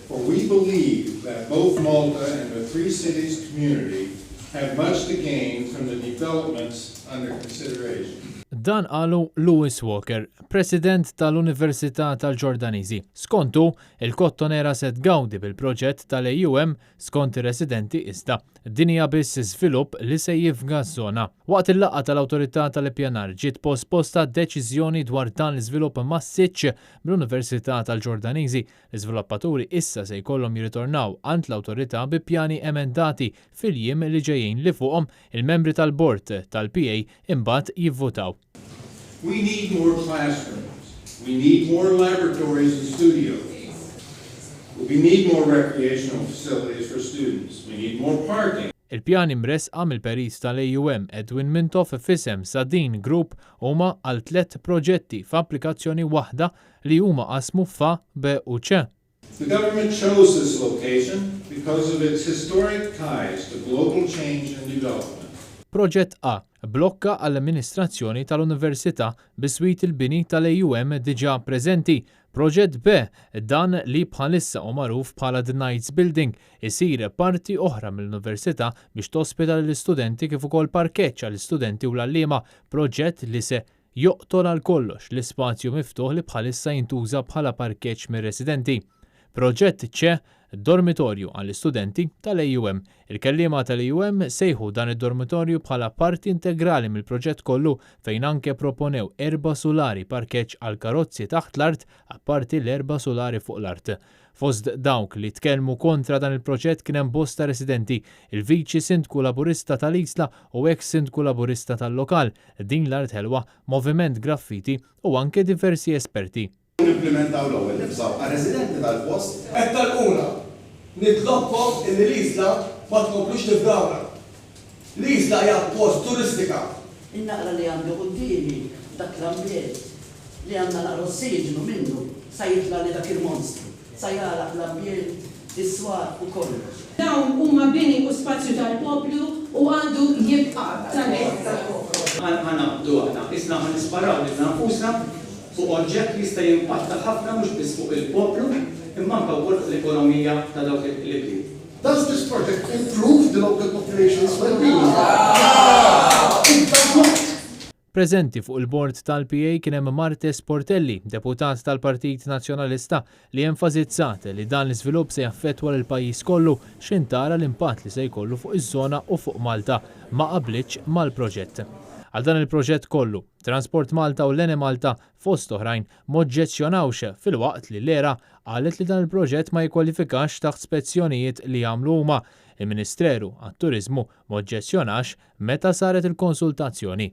For we believe that both Malta and the three cities community have much to gain from the developments under consideration. Dan qalu Lewis Walker, President tal-Università tal-Gordanizi. Skontu, il-kottonera se tgawdi bil-proġett tal-AUM skont ir-residenti iżda. Din hija biss iżvilupp li se jifga ż-żona. Waqt il-laqgha tal-Awtorità tal-Ippjanar ġiet posposta deċiżjoni dwar dan l-iżvilupp massiċċ mill-Università tal-Gordanizi. L-iżviluppaturi issa se jkollhom jirritornaw għand l-Awtorità bi pjani emendati fil-jiem li ġejjin li fuqhom il-membri tal-bord tal-PA mbagħad jivvutaw. We need more classrooms. We need more laboratories and studios. We need more recreational facilities for students. We need more parking. Il-pjani mresqa mill-peris tal-AUM Edwin Mintoff f'isem Sadin Group huma għal 3 proġetti f'applikazzjoni waħda li huma qasmu fa, B u C. The government chose this location because of its historic ties to global change and development. Proġett A blokka għall-amministrazzjoni tal-Università biswit il-bini tal-AUM diġà preżenti. Proġett B dan li bħalissa u magħruf bħala The Knights Building isir parti oħra mill-Università biex tospita l-istudenti kif ukoll parkeġġ għall-istudenti u l-għalliema. Proġett li se joqtol għal kollox l-ispazju miftuħ li bħalissa jintuża bħala parkeġġ mir-residenti. Proġett C dormitorju għall-istudenti tal-AUM. Il-kelliema tal-AUM sejħu dan id-dormitorju bħala parti integrali mill-proġett kollu fejn anke proponew 4 sulari parkeġġ għal karozzi taħt l-art apparti l-4 sulari fuq l-art. Fost dawk li tkellmu kontra dan il-proġett kien hemm bosta residenti, il-viċi sindku laburista tal-Isla u ex sindku laburista tal-lokal, din l-art ħelwa, moviment graffiti u anke diversi esperti. Implementaw l-ewwel nibżgħu għar-residenti tal-post. Qed tal-una nitlobkom in l-Isla ma tkomplux tifdawna. L-Isla hija post turistika. In-naqra li għandu qudiemi dak l-ambjent li għandna naqra ossiġnu minnu sa jitla li dak il-monstru, sa jaraq l-ambjent, is-swar u kollox. Dawn huma bini u spazju tal-poplu u għandu jibqa' tal-hekk. Ħanaqdu għana, isna ħanisparaw li nfusna fuq oġġett li jista' jimpatta ħafna mhux biss fuq il-poplu imma anke wkoll fuq l-ekonomija ta' dawk il-bliet. Does this project improve the local population's well-being? Preżenti fuq il-bord tal-PA kien hemm Martes Portelli, deputat tal-Partit Nazzjonalista, li enfasizzat li dan l-iżvilupp se jaffettwa lill-pajjiż kollu x'intara l-impatt li se jkollu fuq iż-żona u fuq Malta ma qablitx mal-proġett. Għal dan il-proġett kollu, Transport Malta u l-Ene Malta fost oħrajn moġġezzjonawx fil-waqt li l-era qalet li dan il-proġett ma jkwalifikax taħt spezzjonijiet li jagħmlu huma. Il-Ministeru għat-Turiżmu moġġezzjonax meta saret il-konsultazzjoni.